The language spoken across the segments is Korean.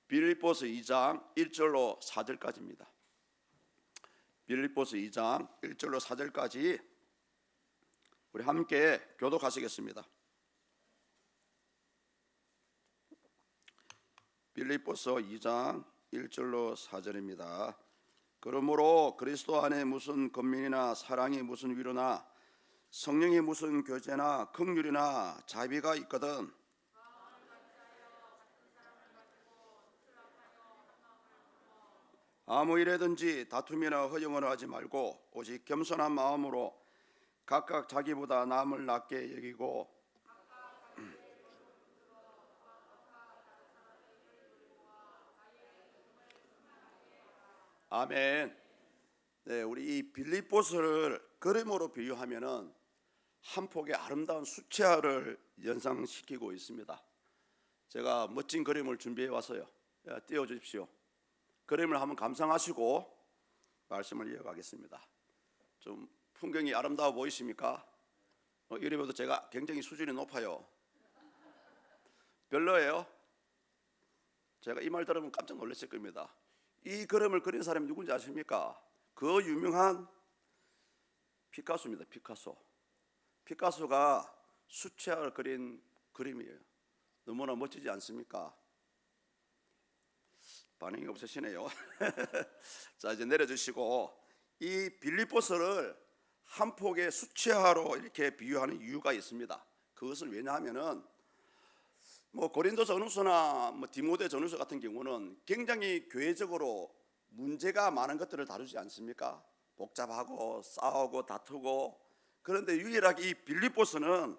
빌립보서 2장 1절로 4절까지입니다. 빌립보서 2장 1절로 4절까지 우리 함께 교독하시겠습니다. 빌립보서 2장 1절로 4절입니다. 그러므로 그리스도 안에 무슨 권면이나 사랑이 무슨 위로나 성령이 무슨 교제나 긍휼이나 자비가 있거든 아무 일에든지 다툼이나 허영을 하지 말고 오직 겸손한 마음으로 각각 자기보다 남을 낮게 여기고 아멘. 네, 우리 이 빌립보서를 그림으로 비유하면은 한 폭의 아름다운 수채화를 연상시키고 있습니다. 제가 멋진 그림을 준비해 왔어요. 띄워 주십시오. 그림을 한번 감상하시고 말씀을 이어가겠습니다. 좀 풍경이 아름다워 보이십니까? 이래 봐도 제가 굉장히 수준이 높아요. 별로예요? 제가 이 말 들으면 깜짝 놀랐을 겁니다. 이 그림을 그린 사람이 누군지 아십니까? 그 유명한 피카소입니다. 피카소가 수채화를 그린 그림이에요. 너무나 멋지지 않습니까? 반응이 없으시네요. 자, 이제 내려주시고 이 빌립보서를 한 폭의 수채화로 이렇게 비유하는 이유가 있습니다. 그것은 왜냐하면은 고린도 전후서나 디모데 전후서 같은 경우는 굉장히 교회적으로 문제가 많은 것들을 다루지 않습니까? 복잡하고 싸우고 다투고. 그런데 유일하게 이 빌립보서는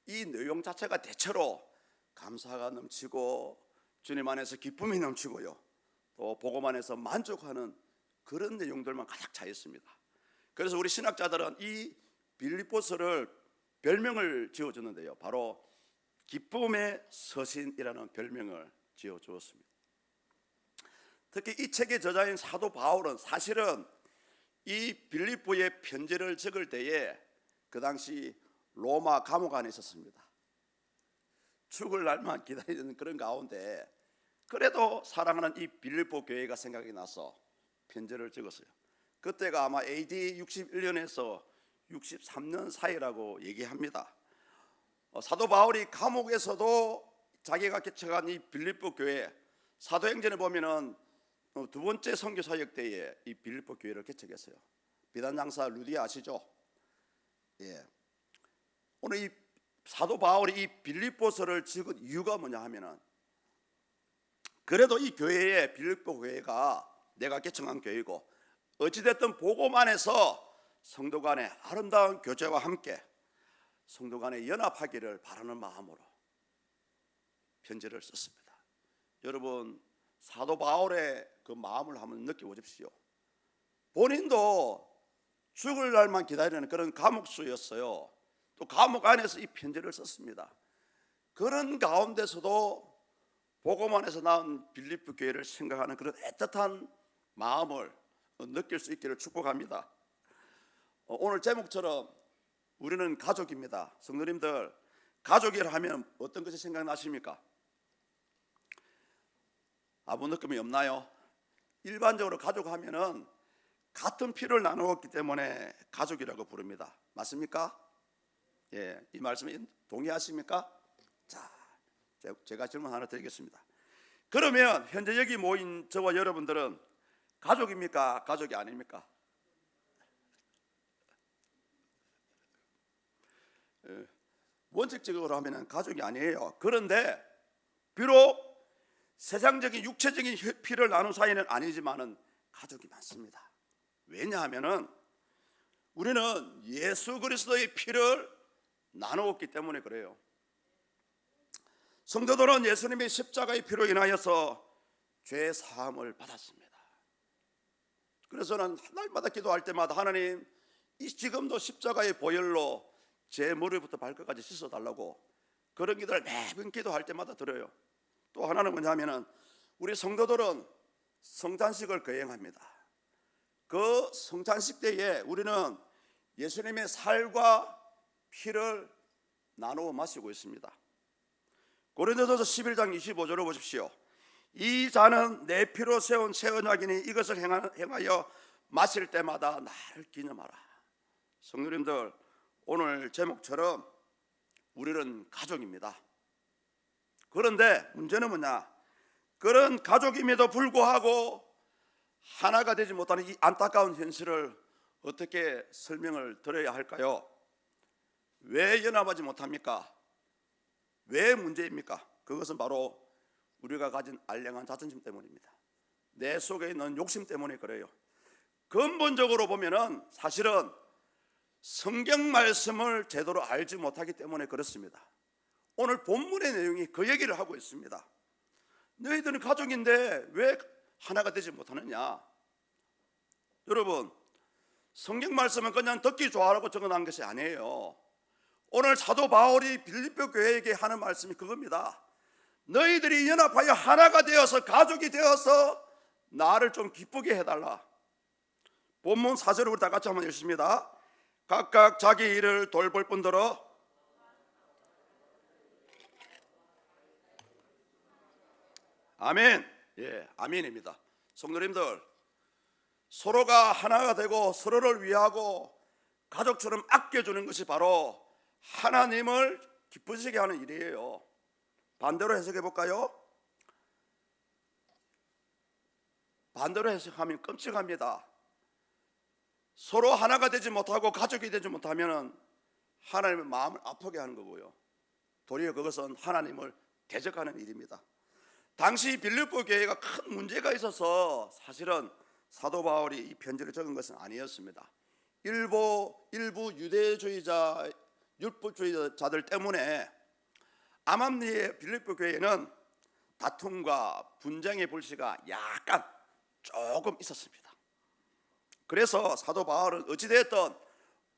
이 내용 자체가 대체로 감사가 넘치고 주님 안에서 기쁨이 넘치고요, 또 복음 안에서 만족하는 그런 내용들만 가득 차 있습니다. 그래서 우리 신학자들은 이 빌립보서를 별명을 지어줬는데요, 바로 기쁨의 서신이라는 별명을 지어주었습니다. 특히 이 책의 저자인 사도 바울은 사실은 이 빌립보의 편지를 적을 때에 그 당시 로마 감옥 안에 있었습니다. 죽을 날만 기다리는 그런 가운데 그래도 사랑하는 이 빌립보 교회가 생각이 나서 편지를 적었어요. 그때가 아마 AD 61년에서 63년 사이라고 얘기합니다. 사도 바울이 감옥에서도 자기가 개척한 이 빌립보 교회, 사도행전에 보면은 두 번째 선교 사역 때에 이 빌립보 교회를 개척했어요. 비단장사 루디 아시죠? 예. 오늘 이 사도 바울이 이 빌립보서를 적은 이유가 뭐냐 하면은, 그래도 이 교회에, 빌립보 교회가 내가 개척한 교회고 어찌됐든 복음 안에서 성도 간의 아름다운 교제와 함께 성도 간에 연합하기를 바라는 마음으로 편지를 썼습니다. 여러분, 사도 바울의 그 마음을 한번 느껴보십시오. 본인도 죽을 날만 기다리는 그런 감옥수였어요. 또 감옥 안에서 이 편지를 썼습니다. 그런 가운데서도 복음 안에서 나온 빌립보 교회를 생각하는 그런 애틋한 마음을 느낄 수 있기를 축복합니다. 오늘 제목처럼 우리는 가족입니다. 성도님들, 가족이라 하면 어떤 것이 생각나십니까? 아무 느낌이 없나요? 일반적으로 가족 하면은 같은 피를 나누었기 때문에 가족이라고 부릅니다. 맞습니까? 예, 이 말씀에 동의하십니까? 자, 제가 질문 하나 드리겠습니다. 그러면 현재 여기 모인 저와 여러분들은 가족입니까? 가족이 아닙니까? 원칙적으로 하면 가족이 아니에요. 그런데 비록 세상적인 육체적인 피를 나눈 사이는 아니지만은 가족이 많습니다. 왜냐하면은 우리는 예수 그리스도의 피를 나누었기 때문에 그래요. 성도들은 예수님의 십자가의 피로 인하여서 죄 사함을 받았습니다. 그래서는 날마다 기도할 때마다 하나님, 이 지금도 십자가의 보혈로 제 머리부터 발끝까지 씻어달라고 그런 기도를 매번 기도할 때마다 드려요. 또 하나는 뭐냐면은 우리 성도들은 성찬식을 거행합니다. 그 성찬식 때에 우리는 예수님의 살과 피를 나누어 마시고 있습니다. 고린도전서 11장 25절을 보십시오. 이 잔은 내 피로 세운 새 언약이니 이것을 행하여 마실 때마다 나를 기념하라. 성도님들, 오늘 제목처럼 우리는 가족입니다. 그런데 문제는 뭐냐? 그런 가족임에도 불구하고 하나가 되지 못하는 이 안타까운 현실을 어떻게 설명을 드려야 할까요? 왜 연합하지 못합니까? 왜 문제입니까? 그것은 바로 우리가 가진 알량한 자존심 때문입니다. 내 속에 있는 욕심 때문에 그래요. 근본적으로 보면은 사실은 성경 말씀을 제대로 알지 못하기 때문에 그렇습니다. 오늘 본문의 내용이 그 얘기를 하고 있습니다. 너희들은 가족인데 왜 하나가 되지 못하느냐? 여러분, 성경 말씀은 그냥 듣기 좋아하라고 적어놓은 것이 아니에요. 오늘 사도 바울이 빌립보 교회에게 하는 말씀이 그겁니다. 너희들이 연합하여 하나가 되어서 가족이 되어서 나를 좀 기쁘게 해달라. 본문 4절을 우리 다 같이 한번 읽습니다. 각각 자기 일을 돌볼 뿐더러 아멘. 예, 아멘입니다. 성도님들, 서로가 하나가 되고 서로를 위하고 가족처럼 아껴주는 것이 바로 하나님을 기쁘시게 하는 일이에요. 반대로 해석해 볼까요? 반대로 해석하면 끔찍합니다. 서로 하나가 되지 못하고 가족이 되지 못하면 하나님의 마음을 아프게 하는 거고요. 도리어 그것은 하나님을 대적하는 일입니다. 당시 빌립보 교회가 큰 문제가 있어서 사실은 사도 바울이 이 편지를 적은 것은 아니었습니다. 일부 유대주의자, 율법주의자들 때문에 암암리의 빌립보 교회는 다툼과 분쟁의 불씨가 약간 조금 있었습니다. 그래서 사도 바울은 어찌되었든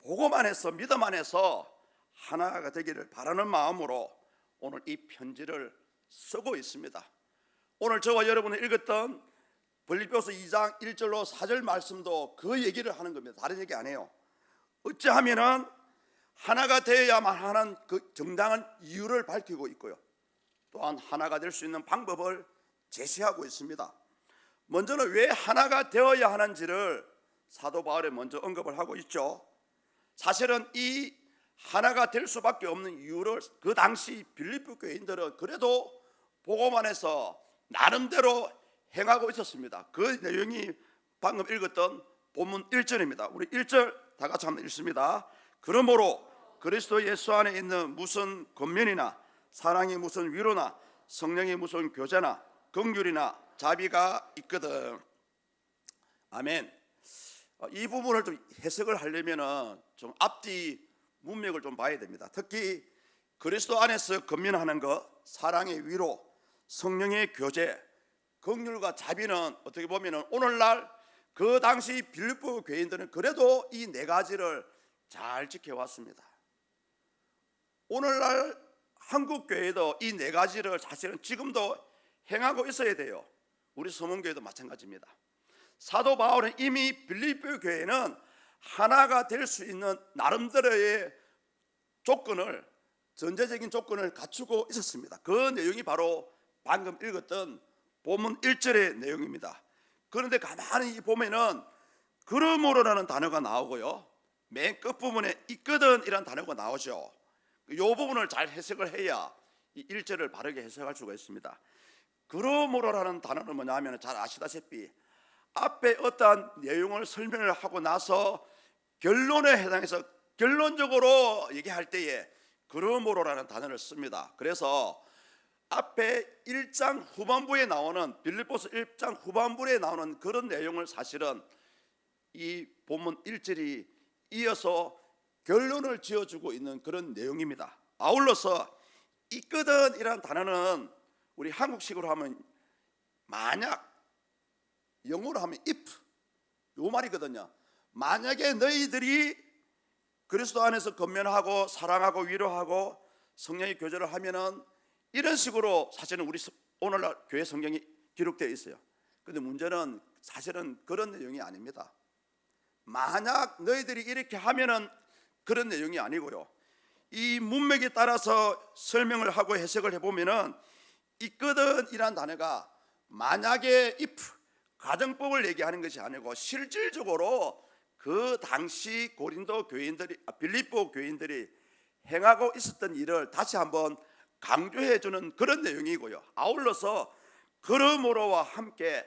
보고만 해서 믿음 안에서 하나가 되기를 바라는 마음으로 오늘 이 편지를 쓰고 있습니다. 오늘 저와 여러분이 읽었던 빌립보서 2장 1절로 4절 말씀도 그 얘기를 하는 겁니다. 다른 얘기 안 해요. 어찌하면은 하나가 되어야만 하는 그 정당한 이유를 밝히고 있고요. 또한 하나가 될 수 있는 방법을 제시하고 있습니다. 먼저는 왜 하나가 되어야 하는지를 사도 바울이 먼저 언급을 하고 있죠. 사실은 이 하나가 될 수밖에 없는 이유를 그 당시 빌립보 교인들은 그래도 보고만 해서 나름대로 행하고 있었습니다. 그 내용이 방금 읽었던 본문 1절입니다. 우리 1절 다 같이 한번 읽습니다. 그러므로 그리스도 예수 안에 있는 무슨 권면이나 사랑이 무슨 위로나 성령이 무슨 교제나 긍휼이나 자비가 있거든. 아멘. 이 부분을 좀 해석을 하려면은 좀 앞뒤 문맥을 좀 봐야 됩니다. 특히 그리스도 안에서 권면하는 것, 사랑의 위로, 성령의 교제, 긍휼과 자비는 어떻게 보면은 오늘날 그 당시 빌립보 교인들은 그래도 이 네 가지를 잘 지켜왔습니다. 오늘날 한국 교회도 이 네 가지를 사실은 지금도 행하고 있어야 돼요. 우리 서문교회도 마찬가지입니다. 사도 바울은 이미 빌립보 교회는 하나가 될 수 있는 나름대로의 조건을, 전제적인 조건을 갖추고 있었습니다. 그 내용이 바로 방금 읽었던 본문 1절의 내용입니다. 그런데 가만히 보면은 그러므로라는 단어가 나오고요, 맨 끝부분에 있거든 이란 단어가 나오죠. 이 부분을 잘 해석을 해야 이 1절을 바르게 해석할 수가 있습니다. 그러므로라는 단어는 뭐냐 하면 잘 아시다시피 앞에 어떠한 내용을 설명을 하고 나서 결론에 해당해서 결론적으로 얘기할 때에 그러므로라는 단어를 씁니다. 그래서 앞에 1장 후반부에 나오는 빌립보서 1장 후반부에 나오는 그런 내용을 사실은 이 본문 1절이 이어서 결론을 지어주고 있는 그런 내용입니다. 아울러서 있거든 이란 단어는 우리 한국식으로 하면 만약, 영어로 하면 if 요 말이거든요. 만약에 너희들이 그리스도 안에서 권면하고 사랑하고 위로하고 성령의 교제를 하면은 이런 식으로 사실은 우리 오늘날 교회 성경이 기록되어 있어요. 그런데 문제는 사실은 그런 내용이 아닙니다. 만약 너희들이 이렇게 하면은 그런 내용이 아니고요, 이 문맥에 따라서 설명을 하고 해석을 해보면은 있거든 이란 단어가 만약에 if 가정법을 얘기하는 것이 아니고 실질적으로 그 당시 고린도 교인들이 빌립보 교인들이 행하고 있었던 일을 다시 한번 강조해 주는 그런 내용이고요. 아울러서 그러므로와 함께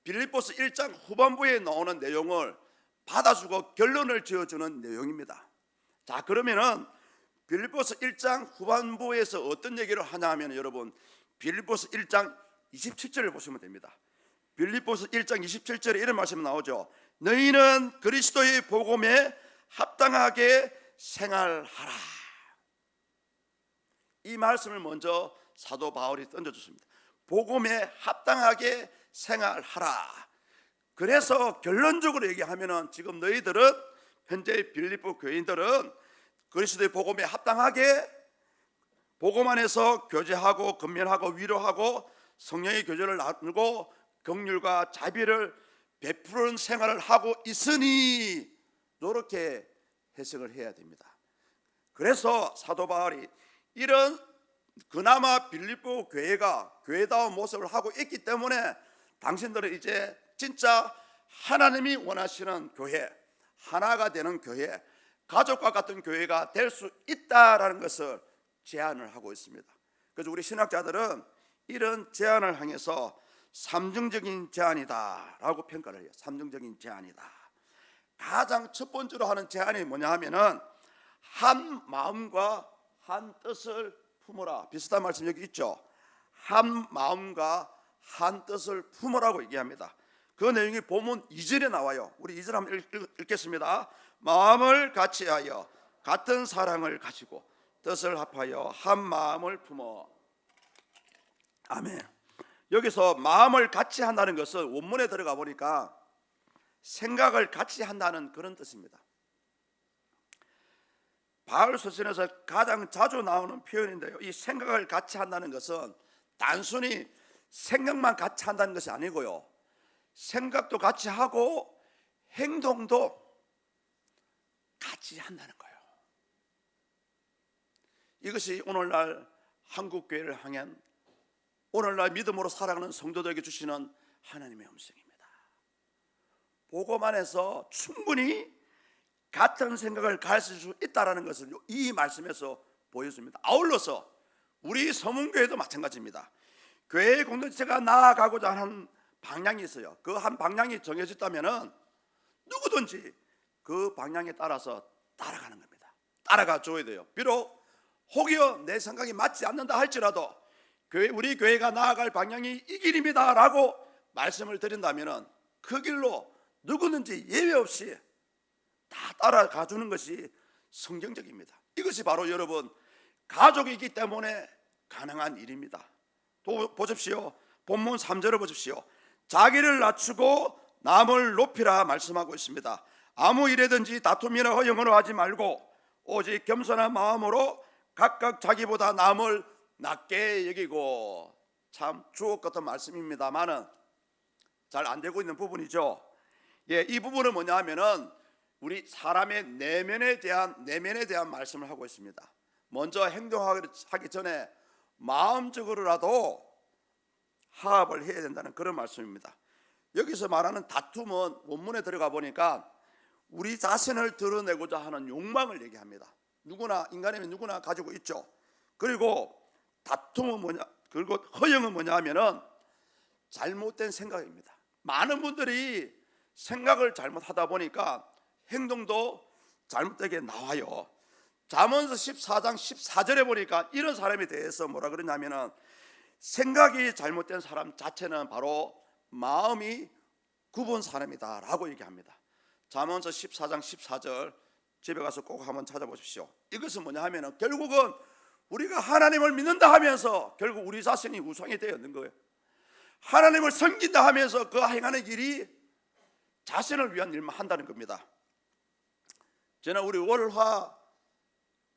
빌립보서 1장 후반부에 나오는 내용을 받아주고 결론을 지어주는 내용입니다. 자, 그러면은 빌립보서 1장 후반부에서 어떤 얘기를 하냐 하면 여러분 빌립보서 1장 27절을 보시면 됩니다. 빌립보서 1장 27절에 이런 말씀이 나오죠. 너희는 그리스도의 복음에 합당하게 생활하라. 이 말씀을 먼저 사도 바울이 던져줬습니다. 복음에 합당하게 생활하라. 그래서 결론적으로 얘기하면은 지금 너희들은 현재 빌립보 교인들은 그리스도의 복음에 합당하게 복음 안에서 교제하고 건면하고 위로하고 성령의 교제를 나누고 긍휼과 자비를 베푸는 생활을 하고 있으니 이렇게 해석을 해야 됩니다. 그래서 사도 바울이 이런 그나마 빌립보 교회가 교회다운 모습을 하고 있기 때문에 당신들은 이제 진짜 하나님이 원하시는 교회, 하나가 되는 교회, 가족과 같은 교회가 될 수 있다라는 것을 제안을 하고 있습니다. 그래서 우리 신학자들은 이런 제안을 향해서 삼중적인 제안이다라고 평가를 해요. 삼중적인 제안이다. 가장 첫 번째로 하는 제안이 뭐냐 하면은 한 마음과 한 뜻을 품어라. 비슷한 말씀 여기 있죠. 한 마음과 한 뜻을 품으라고 얘기합니다. 그 내용이 본문 2절에 나와요. 우리 2절 한번 읽겠습니다. 마음을 같이하여 같은 사랑을 가지고 뜻을 합하여 한 마음을 품어. 아멘. 여기서 마음을 같이 한다는 것은 원문에 들어가 보니까 생각을 같이 한다는 그런 뜻입니다. 바울 서신에서 가장 자주 나오는 표현인데요. 이 생각을 같이 한다는 것은 단순히 생각만 같이 한다는 것이 아니고요. 생각도 같이 하고 행동도 같이 한다는 거예요. 이것이 오늘날 한국 교회를 향한 오늘날 믿음으로 살아가는 성도들에게 주시는 하나님의 음성입니다. 복음 안에서 충분히 같은 생각을 가질 수 있다는 것을 이 말씀에서 보여줍니다. 아울러서 우리 서문교회도 마찬가지입니다. 교회 공동체가 나아가고자 하는 방향이 있어요. 그 한 방향이 정해졌다면 누구든지 그 방향에 따라서 따라가는 겁니다. 따라가 줘야 돼요. 비록 혹여 내 생각이 맞지 않는다 할지라도 우리 교회가 나아갈 방향이 이 길입니다 라고 말씀을 드린다면 그 길로 누구든지 예외 없이 다 따라가 주는 것이 성경적입니다. 이것이 바로 여러분 가족이기 때문에 가능한 일입니다. 또 보십시오. 본문 3절을 보십시오. 자기를 낮추고 남을 높이라 말씀하고 있습니다. 아무 일에든지 다툼이나 허영으로 하지 말고 오직 겸손한 마음으로 각각 자기보다 남을 낮게 여기고. 참 주옥 같은 말씀입니다만은 잘 안 되고 있는 부분이죠. 이 부분은 뭐냐 하면은 우리 사람의 내면에 대한 말씀을 하고 있습니다. 먼저 행동하기 전에 마음적으로라도 화합을 해야 된다는 그런 말씀입니다. 여기서 말하는 다툼은 원문에 들어가 보니까 우리 자신을 드러내고자 하는 욕망을 얘기합니다. 누구나 인간이면 누구나 가지고 있죠. 그리고 다툼은 뭐냐, 그리고 허영은 뭐냐 하면은 잘못된 생각입니다. 많은 분들이 생각을 잘못하다 보니까 행동도 잘못되게 나와요. 잠언서 14장 14절에 보니까 이런 사람에 대해서 뭐라 그러냐면은 생각이 잘못된 사람 자체는 바로 마음이 굽은 사람이다 라고 얘기합니다. 잠언서 14장 14절 집에 가서 꼭 한번 찾아보십시오. 이것은 뭐냐 하면은 결국은 우리가 하나님을 믿는다 하면서 결국 우리 자신이 우상이 되어 있는 거예요. 하나님을 섬긴다 하면서 그 행하는 일이 자신을 위한 일만 한다는 겁니다. 저는 우리 월화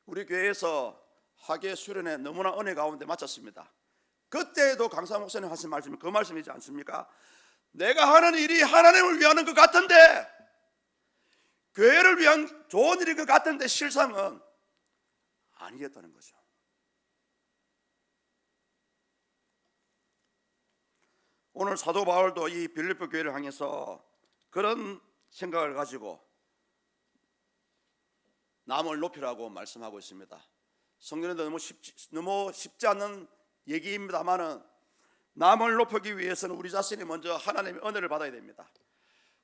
우리 교회에서 학예 수련회 너무나 은혜 가운데 마쳤습니다. 그때에도 강사 목사님 하신 말씀이 그 말씀이지 않습니까? 내가 하는 일이 하나님을 위하는 것 같은데, 교회를 위한 좋은 일인 것 같은데 실상은 아니었다는 거죠. 오늘 사도 바울도 이 빌립보 교회를 향해서 그런 생각을 가지고 남을 높이라고 말씀하고 있습니다. 성경에도 너무 쉽지 않는 얘기입니다만은 남을 높이기 위해서는 우리 자신이 먼저 하나님의 은혜를 받아야 됩니다.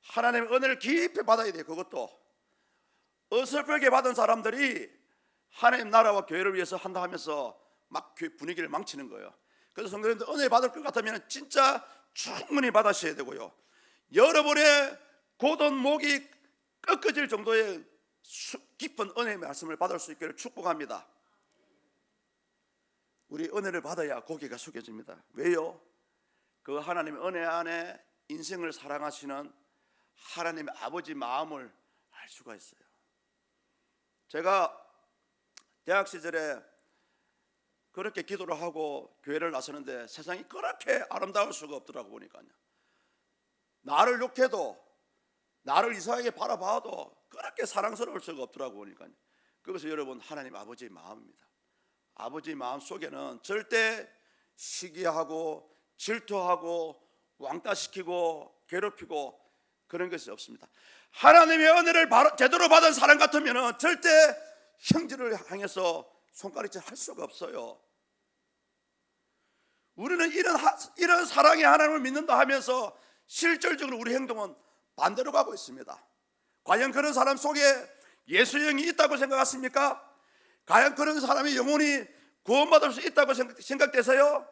하나님의 은혜를 깊이 받아야 돼요. 그것도 어설프게 받은 사람들이 하나님 나라와 교회를 위해서 한다 하면서 막 교회 분위기를 망치는 거예요. 그래서 성도님들 은혜 받을 것 같으면 진짜 충분히 받으셔야 되고요. 여러분의 고든 목이 꺾어질 정도의 깊은 은혜의 말씀을 받을 수 있기를 축복합니다. 우리 은혜를 받아야 고개가 숙여집니다. 왜요? 그 하나님의 은혜 안에 인생을 사랑하시는 하나님의 아버지 마음을 알 수가 있어요. 제가 대학 시절에 그렇게 기도를 하고 교회를 나서는데 세상이 그렇게 아름다울 수가 없더라고 보니까요. 나를 욕해도 나를 이상하게 바라봐도 그렇게 사랑스러울 수가 없더라고 보니까요. 그것은 여러분 하나님 아버지의 마음입니다. 아버지의 마음 속에는 절대 시기하고 질투하고 왕따시키고 괴롭히고 그런 것이 없습니다. 하나님의 은혜를 제대로 받은 사람 같으면 절대 형제를 향해서 손가락질 할 수가 없어요. 우리는 이런 사랑의 하나님을 믿는다 하면서 실질적으로 우리 행동은 반대로 가고 있습니다. 과연 그런 사람 속에 예수의 영이 있다고 생각하십니까? 과연 그런 사람이 영혼이 구원받을 수 있다고 생각되세요?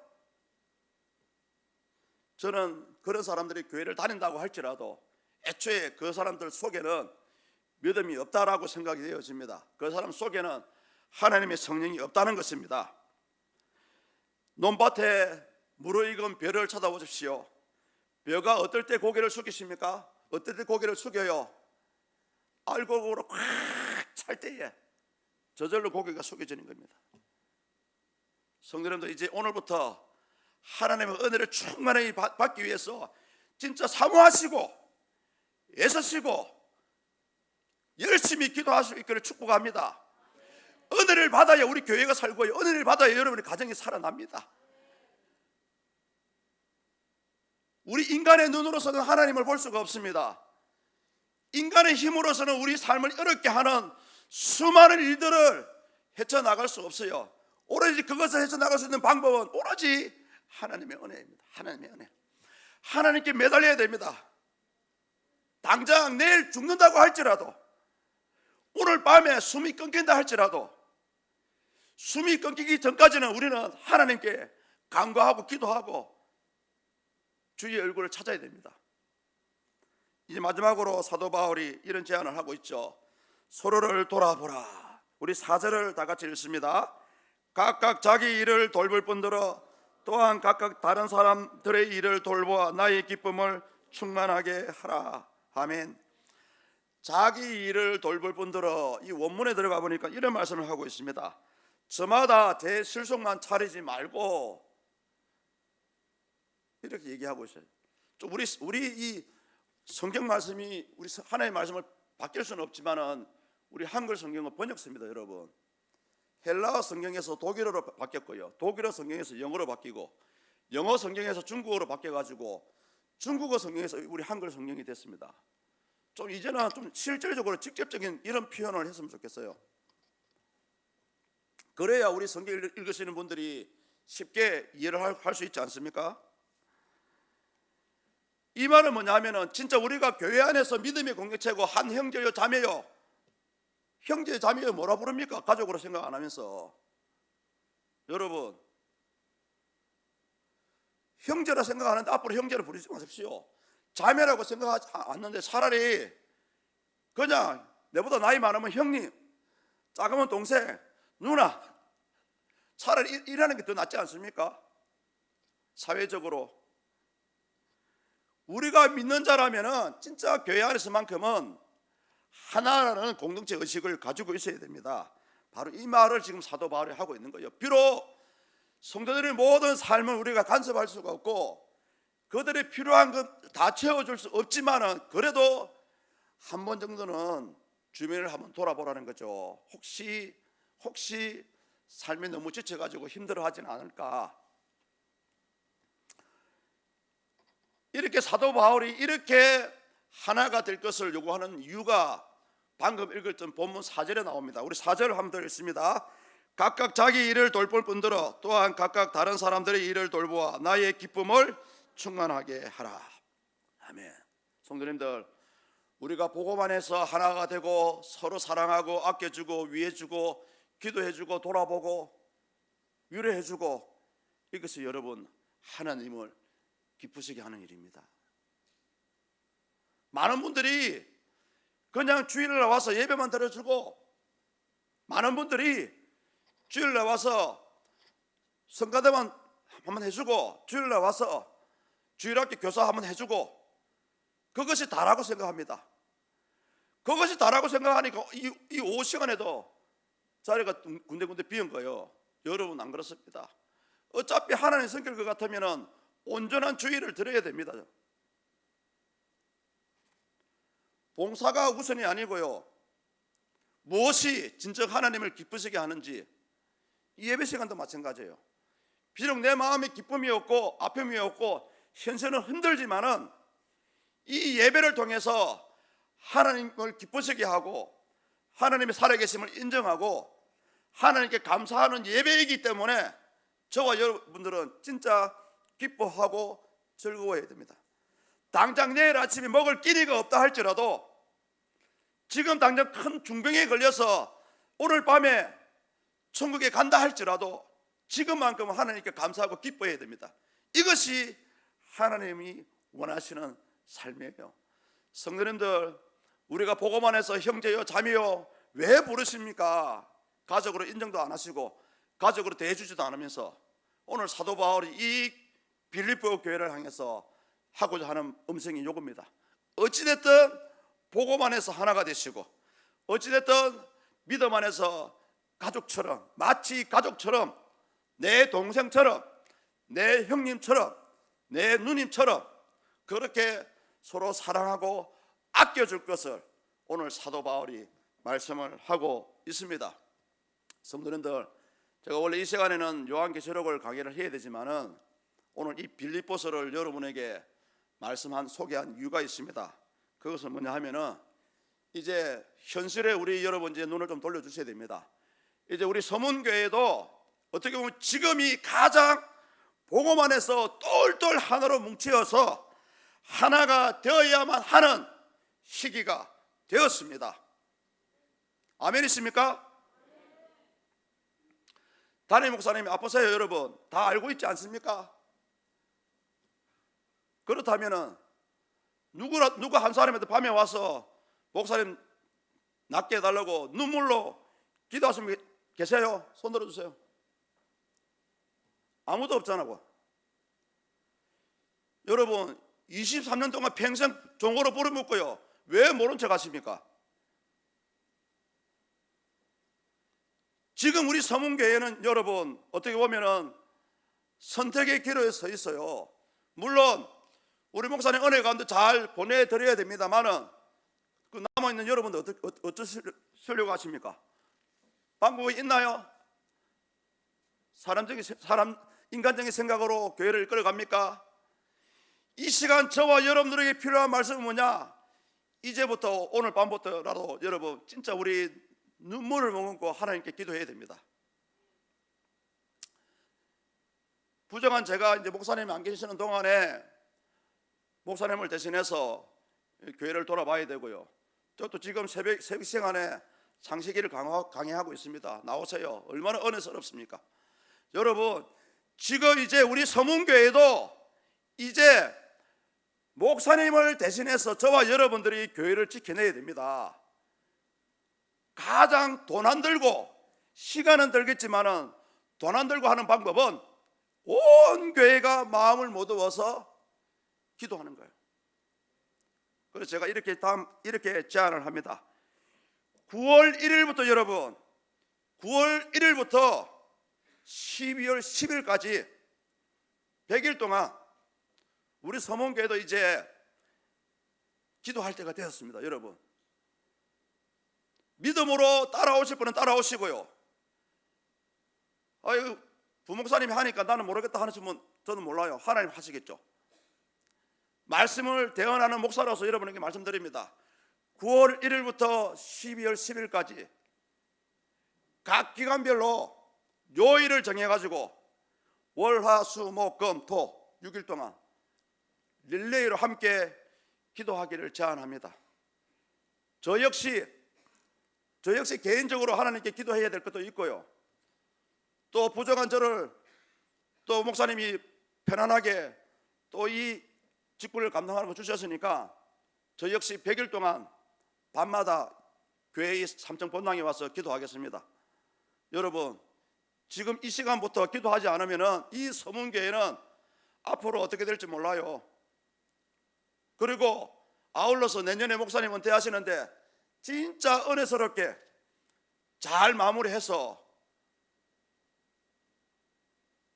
저는 그런 사람들이 교회를 다닌다고 할지라도 애초에 그 사람들 속에는 믿음이 없다라고 생각이 되어집니다. 그 사람 속에는 하나님의 성령이 없다는 것입니다. 논밭에 무르익은 벼를 쳐다보십시오. 벼가 어떨 때 고개를 숙이십니까? 어떨 때 고개를 숙여요? 알곡으로 꽉 찰 때에 저절로 고개가 숙여지는 겁니다. 성도님들, 이제 오늘부터 하나님의 은혜를 충만히 받기 위해서 진짜 사모하시고 애쓰시고 열심히 기도할 수 있기를 축복합니다. 은혜를 받아야 우리 교회가 살고요, 은혜를 받아야 여러분의 가정이 살아납니다. 우리 인간의 눈으로서는 하나님을 볼 수가 없습니다. 인간의 힘으로서는 우리 삶을 어렵게 하는 수많은 일들을 헤쳐나갈 수 없어요. 오로지 그것을 헤쳐나갈 수 있는 방법은 오로지 하나님의 은혜입니다. 하나님의 은혜. 하나님께 매달려야 됩니다. 당장 내일 죽는다고 할지라도, 오늘 밤에 숨이 끊긴다 할지라도, 숨이 끊기기 전까지는 우리는 하나님께 간구하고 기도하고 주의 얼굴을 찾아야 됩니다. 이제 마지막으로 사도 바울이 이런 제안을 하고 있죠. 서로를 돌아보라. 우리 4절을 다 같이 읽습니다. 각각 자기 일을 돌볼 뿐더러 또한 각각 다른 사람들의 일을 돌보아 나의 기쁨을 충만하게 하라. 아멘. 자기 일을 돌볼 뿐더러, 이 원문에 들어가 보니까 이런 말씀을 하고 있습니다. 저마다 제 실속만 차리지 말고, 이렇게 얘기하고 있어요. 좀 우리 이 성경 말씀이, 우리 하나님의 말씀을 바뀔 수는 없지만은 우리 한글 성경은 번역서입니다, 여러분. 헬라어 성경에서 독일어로 바뀌었고요, 독일어 성경에서 영어로 바뀌고, 영어 성경에서 중국어로 바뀌어가지고 중국어 성경에서 우리 한글 성경이 됐습니다. 좀 이제는 좀 실질적으로 직접적인 이런 표현을 했으면 좋겠어요. 그래야 우리 성경 읽으시는 분들이 쉽게 이해를 할 수 있지 않습니까? 이 말은 뭐냐면은 진짜 우리가 교회 안에서 믿음의 공동체고 한 형제요 자매요, 형제 자매요 뭐라 부릅니까? 가족으로 생각 안 하면서. 여러분, 형제라 생각하는데 앞으로 형제를 부르지 마십시오. 자매라고 생각하지 않는데 차라리 그냥 내보다 나이 많으면 형님, 작으면 동생, 누나, 차라리 이러는 게 더 낫지 않습니까? 사회적으로 우리가 믿는 자라면은 진짜 교회 안에서만큼은 하나라는 공동체 의식을 가지고 있어야 됩니다. 바로 이 말을 지금 사도 바울이 하고 있는 거예요. 비록 성도들의 모든 삶을 우리가 간섭할 수가 없고 그들이 필요한 것 다 채워줄 수 없지만은 그래도 한 번 정도는 주변을 한번 돌아보라는 거죠. 혹시 삶이 너무 지쳐가지고 힘들어하진 않을까. 이렇게 사도 바울이 이렇게 하나가 될 것을 요구하는 이유가 방금 읽었던 본문 4절에 나옵니다. 우리 4절 한번 더 읽습니다. 각각 자기 일을 돌볼 뿐더러 또한 각각 다른 사람들의 일을 돌보아 나의 기쁨을 충만하게 하라. 아멘. 성도님들, 우리가 복음 안에서 하나가 되고 서로 사랑하고 아껴주고 위해주고 기도해주고 돌아보고 위로해주고, 이것이 여러분 하나님을 기쁘시게 하는 일입니다. 많은 분들이 그냥 주일날 와서 예배만 드려주고, 많은 분들이 주일날 와서 성가대만 한번 해주고, 주일날 와서 주일학교 교사 한번 해주고, 그것이 다라고 생각합니다. 그것이 다라고 생각하니까 이 오후 시간에도 자리가 군데군데 비은 거예요. 여러분 안 그렇습니다. 어차피 하나님 성길 것 같으면 온전한 주의를 드려야 됩니다. 봉사가 우선이 아니고요, 무엇이 진정 하나님을 기쁘시게 하는지, 이 예배 시간도 마찬가지예요. 비록 내 마음에 기쁨이 없고 아픔이 없고 현세는 흔들지만은 이 예배를 통해서 하나님을 기쁘시게 하고 하나님의 살아계심을 인정하고 하나님께 감사하는 예배이기 때문에 저와 여러분들은 진짜 기뻐하고 즐거워해야 됩니다. 당장 내일 아침에 먹을 끼니가 없다 할지라도, 지금 당장 큰 중병에 걸려서 오늘 밤에 천국에 간다 할지라도 지금만큼은 하나님께 감사하고 기뻐해야 됩니다. 이것이 하나님이 원하시는 삶이에요. 성도님들, 우리가 복음 안에서 형제요 자매요 왜 부르십니까? 가족으로 인정도 안 하시고 가족으로 대해주지도 않으면서 오늘 사도 바울이 이 빌립보 교회를 향해서 하고자 하는 음성이 요겁니다. 어찌됐든 복음 안에서 하나가 되시고, 어찌됐든 믿음 안에서 가족처럼, 마치 가족처럼, 내 동생처럼, 내 형님처럼, 내 누님처럼 그렇게 서로 사랑하고 아껴줄 것을 오늘 사도 바울이 말씀을 하고 있습니다. 성도님들, 제가 원래 이 시간에는 요한계시록을 강의를 해야 되지만은 오늘 이 빌립보서를 여러분에게 소개한 이유가 있습니다. 그것은 뭐냐 하면은, 이제 현실에 우리 여러분 이제 눈을 좀 돌려주셔야 됩니다. 이제 우리 서문교회도 어떻게 보면 지금이 가장 복음 안에서 똘똘 하나로 뭉쳐서 하나가 되어야만 하는 시기가 되었습니다. 아멘이십니까? 담임 목사님이 아프세요, 여러분? 다 알고 있지 않습니까? 그렇다면은 누가 한 사람한테 밤에 와서 목사님 낫게 해달라고 눈물로 기도하신 분 계세요? 손 들어주세요. 아무도 없잖아요. 여러분 23년 동안 평생 종으로 부려먹고요, 왜 모른 척 하십니까? 지금 우리 서문교회는 여러분 어떻게 보면은 선택의 기로에 서 있어요. 물론 우리 목사님 은혜 가운데 잘 보내드려야 됩니다만은 그 남아있는 여러분들 어쩌시려고 하십니까? 방법이 있나요? 인간적인 생각으로 교회를 이끌어갑니까? 이 시간 저와 여러분들에게 필요한 말씀은 뭐냐? 이제부터 오늘 밤부터라도 여러분 진짜 우리 눈물을 머금고 하나님께 기도해야 됩니다. 부정한 제가 이제 목사님이 안 계시는 동안에 목사님을 대신해서 교회를 돌아봐야 되고요, 저도 지금 새벽 시간에 창세기를 강의하고 있습니다. 나오세요. 얼마나 은혜스럽습니까? 여러분 지금 이제 우리 서문교회도 이제 목사님을 대신해서 저와 여러분들이 교회를 지켜내야 됩니다. 가장 돈 안 들고 시간은 들겠지만은 돈 안 들고 하는 방법은 온 교회가 마음을 모두어서 기도하는 거예요. 그래서 제가 이렇게 제안을 합니다. 9월 1일부터 여러분 9월 1일부터 12월 10일까지 100일 동안 우리 서문교회도 이제 기도할 때가 되었습니다. 여러분 믿음으로 따라오실 분은 따라오시고요, 아유 부목사님이 하니까 나는 모르겠다 하는 분은 저는 몰라요. 하나님 하시겠죠. 말씀을 대언하는 목사로서 여러분에게 말씀드립니다. 9월 1일부터 12월 10일까지 각 기간별로 요일을 정해가지고 월, 화, 수, 목, 금, 토 6일 동안 릴레이로 함께 기도하기를 제안합니다. 저 역시 개인적으로 하나님께 기도해야 될 것도 있고요. 또 부족한 저를 또 목사님이 편안하게 또 이 직분을 감당하는 거 주셨으니까 저 역시 100일 동안 밤마다 교회의 삼청 본당에 와서 기도하겠습니다. 여러분, 지금 이 시간부터 기도하지 않으면 이 서문교회는 앞으로 어떻게 될지 몰라요. 그리고 아울러서 내년에 목사님 은퇴하시는데 진짜 은혜스럽게 잘 마무리해서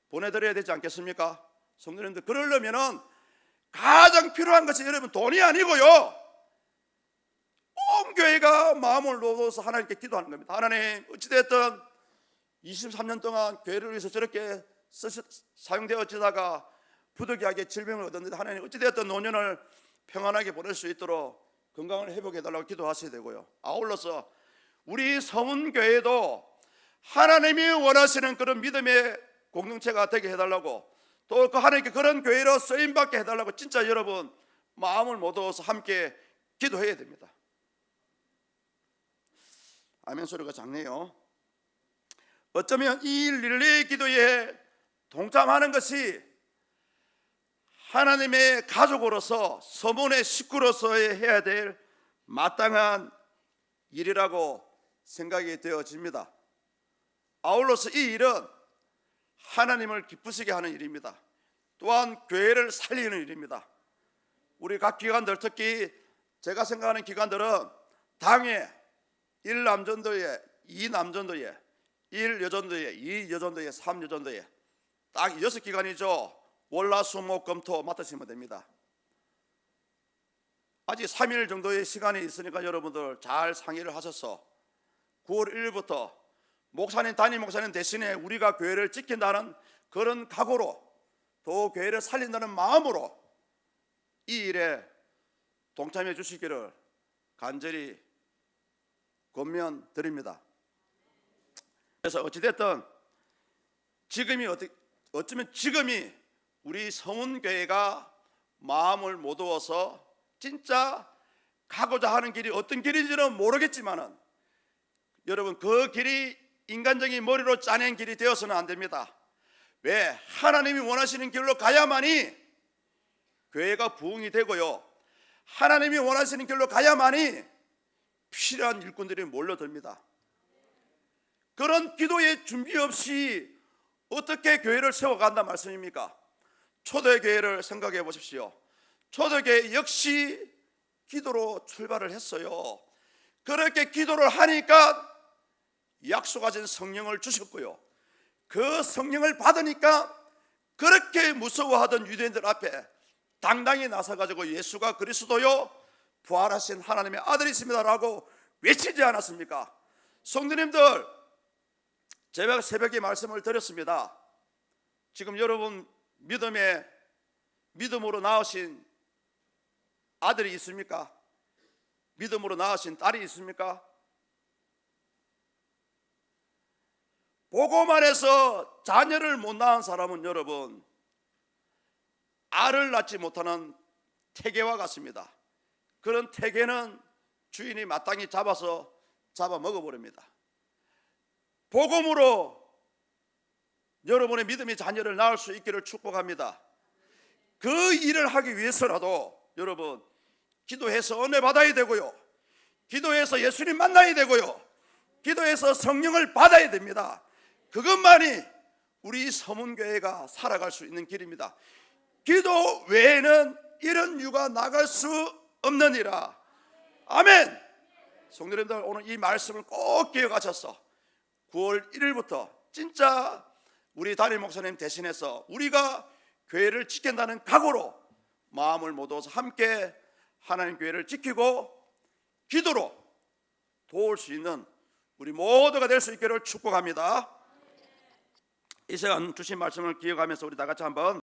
보내드려야 되지 않겠습니까? 성도님들, 그러려면은 가장 필요한 것이 여러분 돈이 아니고요, 온 교회가 마음을 놓아서 하나님께 기도하는 겁니다. 하나님, 어찌됐든 23년 동안 교회를 위해서 저렇게 사용되어지다가 부득이하게 질병을 얻었는데 하나님, 어찌됐든 노년을 평안하게 보낼 수 있도록 건강을 회복해달라고 기도하셔야 되고요. 아울러서 우리 서문교회도 하나님이 원하시는 그런 믿음의 공동체가 되게 해달라고, 또 그 하나님께 그런 교회로 쓰임받게 해달라고 진짜 여러분 마음을 모아서 함께 기도해야 됩니다. 아멘 소리가 작네요. 어쩌면 이 릴레이 기도에 동참하는 것이 하나님의 가족으로서 서문의 식구로서의 해야 될 마땅한 일이라고 생각이 되어집니다. 아울러서 이 일은 하나님을 기쁘시게 하는 일입니다. 또한 교회를 살리는 일입니다. 우리 각 기관들, 특히 제가 생각하는 기관들은 당에 1남전도회, 2남전도회, 1여전도회, 2여전도회, 3여전도회 딱 6기관이죠. 월화수목금토 맡으시면 됩니다. 아직 3일 정도의 시간이 있으니까 여러분들 잘 상의를 하셔서 9월 1일부터 목사님, 담임 목사님 대신에 우리가 교회를 지킨다는 그런 각오로, 또 교회를 살린다는 마음으로 이 일에 동참해 주시기를 간절히 권면드립니다. 그래서 어찌됐든 어쩌면 지금이 우리 서문교회가 마음을 모두어서 진짜 가고자 하는 길이 어떤 길인지는 모르겠지만은 여러분, 그 길이 인간적인 머리로 짜낸 길이 되어서는 안 됩니다. 왜? 하나님이 원하시는 길로 가야만이 교회가 부흥이 되고요, 하나님이 원하시는 길로 가야만이 필요한 일꾼들이 몰려듭니다. 그런 기도의 준비 없이 어떻게 교회를 세워간다 말씀입니까? 초대교회를 생각해 보십시오. 초대교회 역시 기도로 출발을 했어요. 그렇게 기도를 하니까 약속하신 성령을 주셨고요, 그 성령을 받으니까 그렇게 무서워하던 유대인들 앞에 당당히 나서가지고 예수가 그리스도요 부활하신 하나님의 아들이십니다라고 외치지 않았습니까? 성도님들, 제가 새벽에 말씀을 드렸습니다. 지금 여러분 믿음으로 낳으신 아들이 있습니까? 믿음으로 낳으신 딸이 있습니까? 보고만 해서 자녀를 못 낳은 사람은 여러분 알을 낳지 못하는 태개와 같습니다. 그런 태개는 주인이 마땅히 잡아 먹어버립니다. 복음으로 여러분의 믿음의 자녀를 낳을 수 있기를 축복합니다. 그 일을 하기 위해서라도 여러분 기도해서 은혜 받아야 되고요, 기도해서 예수님 만나야 되고요, 기도해서 성령을 받아야 됩니다. 그것만이 우리 서문교회가 살아갈 수 있는 길입니다. 기도 외에는 이런 유가 나갈 수 없느니라. 아멘. 성도님들, 오늘 이 말씀을 꼭 기억하셔서 9월 1일부터 진짜 우리 담임 목사님 대신해서 우리가 교회를 지킨다는 각오로 마음을 모아서 함께 하나님 교회를 지키고 기도로 도울 수 있는 우리 모두가 될 수 있기를 축복합니다. 이 시간 주신 말씀을 기억하면서 우리 다 같이 한번